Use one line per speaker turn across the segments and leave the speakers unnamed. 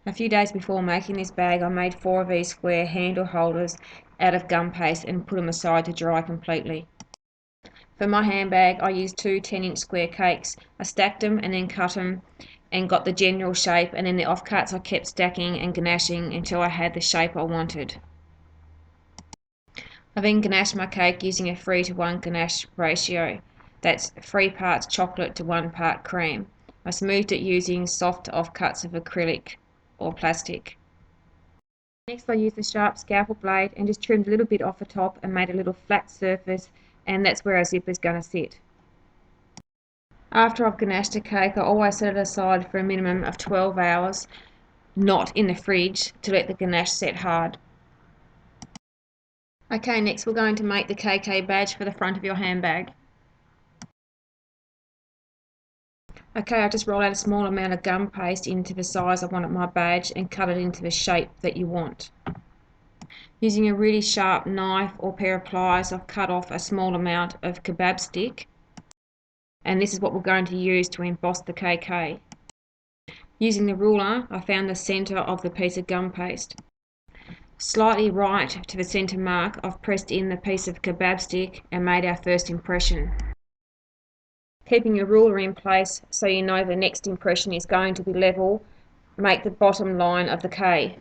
A few days before making this bag, I made 4 of these square handle holders out of gum paste and put them aside to dry completely. For my handbag, I used 2 10-inch square cakes. I stacked them and then cut them and got the general shape, and then the offcuts I kept stacking and ganaching until I had the shape I wanted. I then ganached my cake using a 3:1 ganache ratio. That's 3 parts chocolate to 1 part cream. I smoothed it using soft offcuts of acrylic or plastic. Next I used a sharp scalpel blade and just trimmed a little bit off the top and made a little flat surface, and that's where our zipper is going to sit. After I've ganached a cake, I always set it aside for a minimum of 12 hours, not in the fridge, to let the ganache set hard. Okay, next we're going to make the KK badge for the front of your handbag. Okay, I just roll out a small amount of gum paste into the size I want my badge and cut it into the shape that you want. Using a really sharp knife or pair of pliers, I've cut off a small amount of kebab stick, and this is what we're going to use to emboss the KK. Using the ruler, I found the centre of the piece of gum paste. Slightly right to the centre mark, I've pressed in the piece of kebab stick and made our first impression. Keeping your ruler in place so you know the next impression is going to be level, make the bottom line of the K.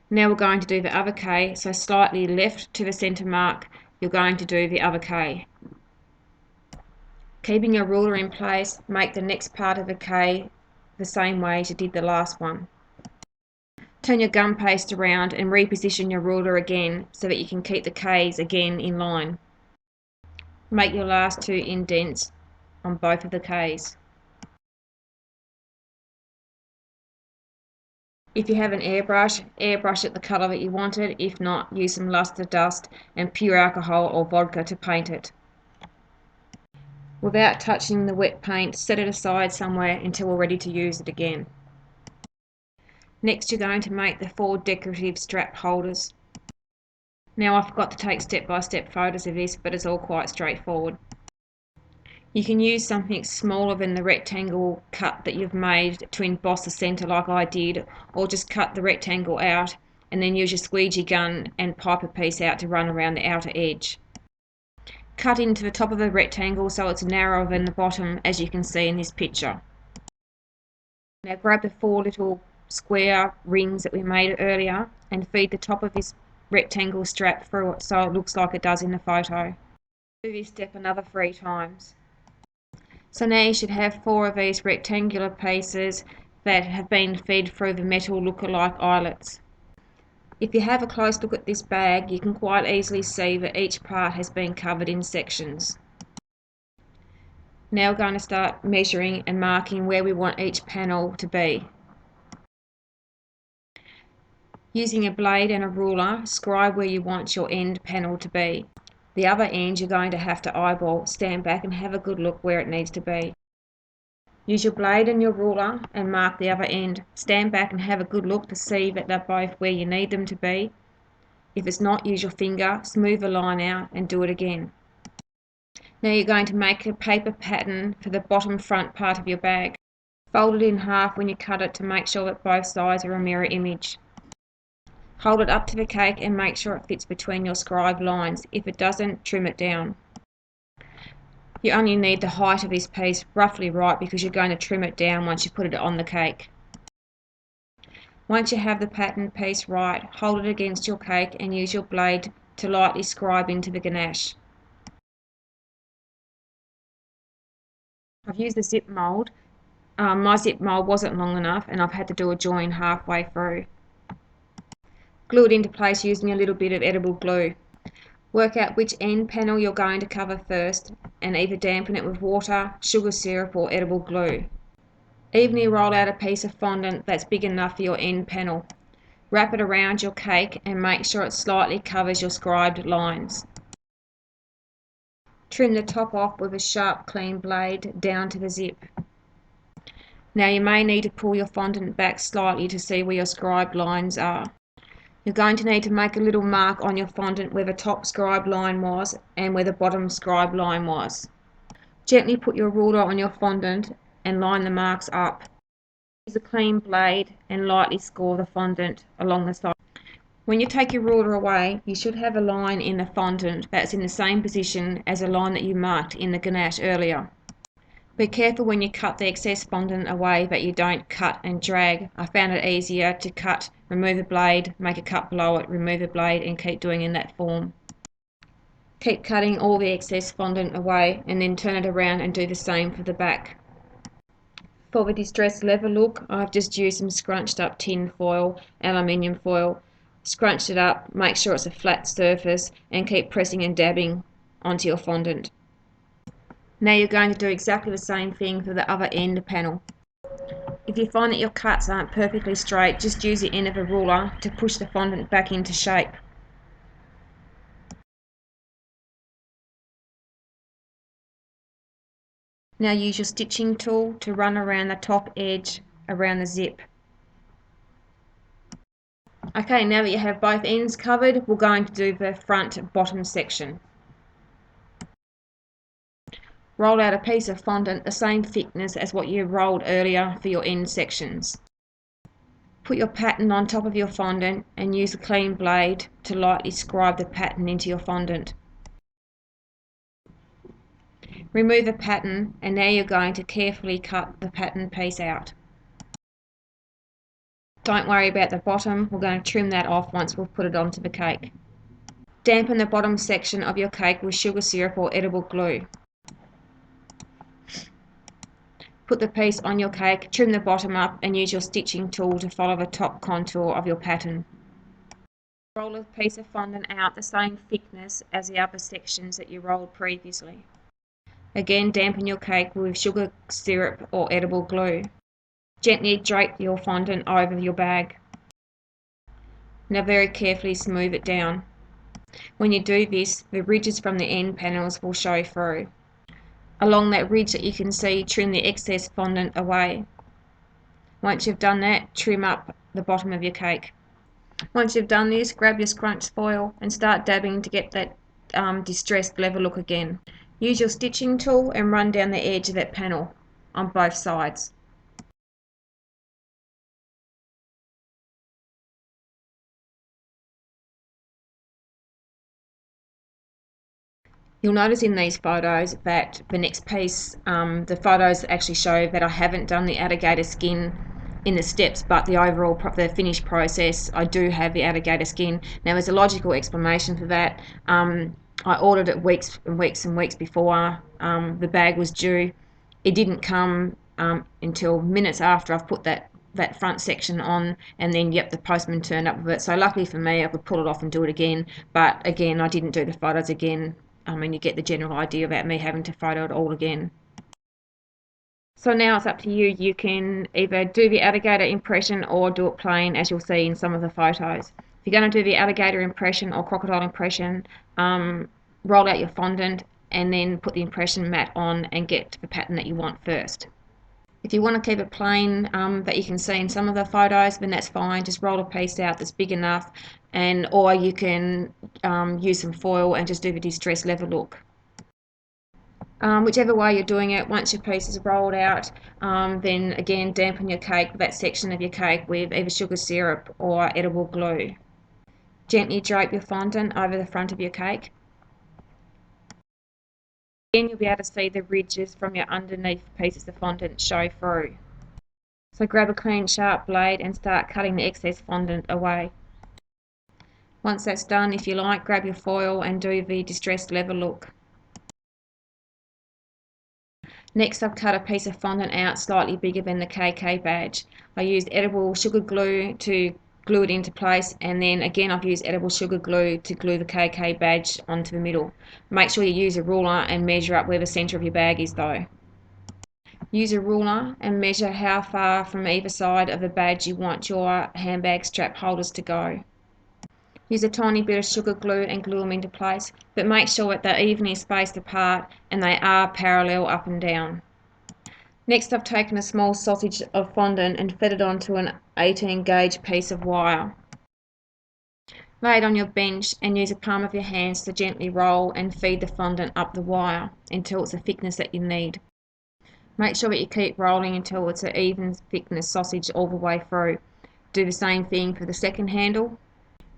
Now we're going to do the other K, so slightly left to the centre mark, you're going to do the other K. Keeping your ruler in place, make the next part of the K the same way as you did the last one. Turn your gum paste around and reposition your ruler again so that you can keep the K's again in line. Make your last 2 indents on both of the K's. If you have an airbrush it the colour that you wanted. If not, use some luster dust and pure alcohol or vodka to paint it. Without touching the wet paint, set it aside somewhere until we're ready to use it again. Next you're going to make the 4 decorative strap holders. Now I forgot to take step-by-step photos of this, but it's all quite straightforward. You can use something smaller than the rectangle cut that you've made to emboss the centre like I did, or just cut the rectangle out and then use your squeegee gun and pipe a piece out to run around the outer edge. Cut into the top of the rectangle so it's narrower than the bottom, as you can see in this picture. Now grab the 4 little square rings that we made earlier and feed the top of this rectangle strap through it so it looks like it does in the photo. Do this step another 3 times. So now you should have 4 of these rectangular pieces that have been fed through the metal look-alike eyelets. If you have a close look at this bag, you can quite easily see that each part has been covered in sections. Now we're going to start measuring and marking where we want each panel to be. Using a blade and a ruler, scribe where you want your end panel to be. The other end you're going to have to eyeball, stand back and have a good look where it needs to be. Use your blade and your ruler and mark the other end. Stand back and have a good look to see that they're both where you need them to be. If it's not, use your finger, smooth a line out and do it again. Now you're going to make a paper pattern for the bottom front part of your bag. Fold it in half when you cut it to make sure that both sides are a mirror image. Hold it up to the cake and make sure it fits between your scribed lines. If it doesn't, trim it down. You only need the height of this piece roughly right because you're going to trim it down once you put it on the cake. Once you have the pattern piece right, hold it against your cake and use your blade to lightly scribe into the ganache. I've used the zip mould. My zip mould wasn't long enough and I've had to do a join halfway through. Glue it into place using a little bit of edible glue. Work out which end panel you're going to cover first and either dampen it with water, sugar syrup or edible glue. Evenly roll out a piece of fondant that's big enough for your end panel. Wrap it around your cake and make sure it slightly covers your scribed lines. Trim the top off with a sharp clean blade down to the zip. Now you may need to pull your fondant back slightly to see where your scribed lines are. You're going to need to make a little mark on your fondant where the top scribed line was and where the bottom scribed line was. Gently put your ruler on your fondant and line the marks up. Use a clean blade and lightly score the fondant along the side. When you take your ruler away, you should have a line in the fondant that's in the same position as a line that you marked in the ganache earlier. Be careful when you cut the excess fondant away that you don't cut and drag. I found it easier to cut, remove a blade, make a cut below it, remove a blade, and keep doing in that form. Keep cutting all the excess fondant away and then turn it around and do the same for the back. For the distressed leather look, I've just used some scrunched up tin foil, aluminium foil, scrunched it up, make sure it's a flat surface, and keep pressing and dabbing onto your fondant. Now you're going to do exactly the same thing for the other end panel. If you find that your cuts aren't perfectly straight, just use the end of a ruler to push the fondant back into shape. Now use your stitching tool to run around the top edge around the zip. Okay, now that you have both ends covered, we're going to do the front bottom section. Roll out a piece of fondant the same thickness as what you rolled earlier for your end sections. Put your pattern on top of your fondant and use a clean blade to lightly scribe the pattern into your fondant. Remove the pattern and now you're going to carefully cut the pattern piece out. Don't worry about the bottom, we're going to trim that off once we've put it onto the cake. Dampen the bottom section of your cake with sugar syrup or edible glue. Put the piece on your cake, trim the bottom up and use your stitching tool to follow the top contour of your pattern. Roll a piece of fondant out the same thickness as the other sections that you rolled previously. Again, dampen your cake with sugar syrup or edible glue. Gently drape your fondant over your bag. Now very carefully smooth it down. When you do this, the ridges from the end panels will show through. Along that ridge that you can see, trim the excess fondant away. Once you've done that, trim up the bottom of your cake. Once you've done this, grab your scrunched foil and start dabbing to get that distressed leather look again. Use your stitching tool and run down the edge of that panel on both sides. You'll notice in these photos that the next piece, the photos actually show that I haven't done the alligator skin in the steps, but the finished process, I do have the alligator skin. Now there's a logical explanation for that. I ordered it weeks and weeks and weeks before the bag was due. It didn't come until minutes after I've put that front section on, and then yep, the postman turned up with it. So luckily for me, I could pull it off and do it again, but again, I didn't do the photos again. And you get the general idea about me having to photo it all again. So now it's up to you. You can either do the alligator impression or do it plain, as you'll see in some of the photos. If you're going to do the alligator impression or crocodile impression, roll out your fondant and then put the impression mat on and get the pattern that you want first. If you want to keep it plain that you can see in some of the photos, then that's fine. Just roll a piece out that's big enough, or you can use some foil and just do the distressed leather look. Whichever way you're doing it, once your piece is rolled out, then again dampen your cake, that section of your cake, with either sugar syrup or edible glue. Gently drape your fondant over the front of your cake. Again, you'll be able to see the ridges from your underneath pieces of fondant show through. So grab a clean sharp blade and start cutting the excess fondant away. Once that's done, if you like, grab your foil and do the distressed leather look. Next, I've cut a piece of fondant out slightly bigger than the KK badge. I used edible sugar glue to glue it into place, and then again I've used edible sugar glue to glue the KK badge onto the middle. Make sure you use a ruler and measure up where the centre of your bag is though. Use a ruler and measure how far from either side of the badge you want your handbag strap holders to go. Use a tiny bit of sugar glue and glue them into place, but make sure that they're evenly spaced apart and they are parallel up and down. Next, I've taken a small sausage of fondant and fed it onto an 18 gauge piece of wire. Lay it on your bench and use the palm of your hands to gently roll and feed the fondant up the wire until it's the thickness that you need. Make sure that you keep rolling until it's an even thickness sausage all the way through. Do the same thing for the second handle.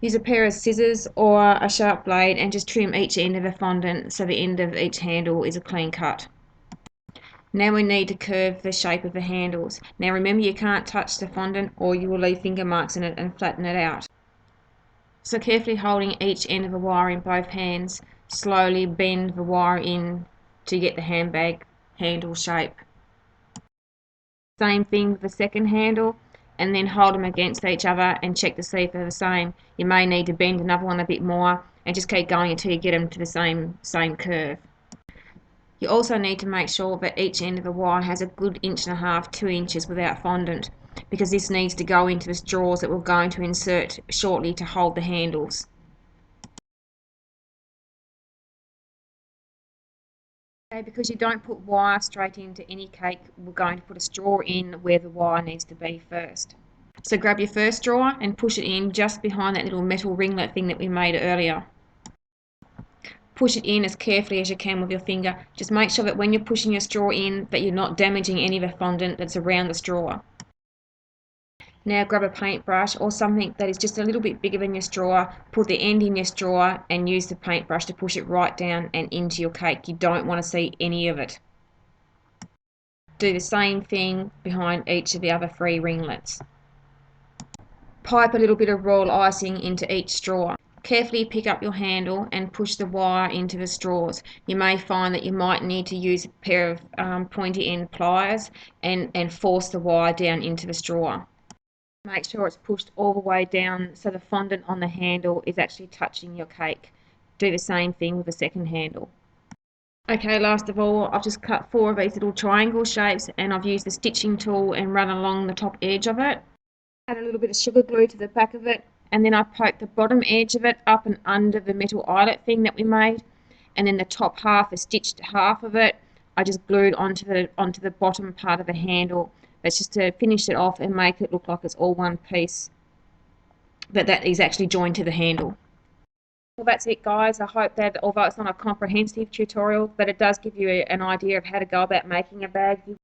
Use a pair of scissors or a sharp blade and just trim each end of the fondant so the end of each handle is a clean cut. Now we need to curve the shape of the handles. Now remember, you can't touch the fondant or you will leave finger marks in it and flatten it out. So carefully holding each end of the wire in both hands, slowly bend the wire in to get the handbag handle shape. Same thing with the second handle, and then hold them against each other and check to see if they're the same. You may need to bend another one a bit more and just keep going until you get them to the same curve. You also need to make sure that each end of the wire has a good 1.5 to 2 inches without fondant, because this needs to go into the straws that we're going to insert shortly to hold the handles. Okay, because you don't put wire straight into any cake, we're going to put a straw in where the wire needs to be first. So grab your first straw and push it in just behind that little metal ringlet thing that we made earlier. Push it in as carefully as you can with your finger. Just make sure that when you're pushing your straw in that you're not damaging any of the fondant that's around the straw. Now grab a paintbrush or something that is just a little bit bigger than your straw, put the end in your straw and use the paintbrush to push it right down and into your cake. You don't want to see any of it. Do the same thing behind each of the other 3 ringlets. Pipe a little bit of royal icing into each straw. Carefully pick up your handle and push the wire into the straws. You may find that you might need to use a pair of pointy end pliers and force the wire down into the straw. Make sure it's pushed all the way down so the fondant on the handle is actually touching your cake. Do the same thing with the second handle. Okay, last of all, I've just cut 4 of these little triangle shapes and I've used the stitching tool and run along the top edge of it. Add a little bit of sugar glue to the back of it, and then I poked the bottom edge of it up and under the metal eyelet thing that we made, and then the top half, the stitched half of it, I just glued onto the bottom part of the handle. That's just to finish it off and make it look like it's all one piece, but that is actually joined to the handle. Well, that's it, guys. I hope that, although it's not a comprehensive tutorial, that it does give you an idea of how to go about making a bag.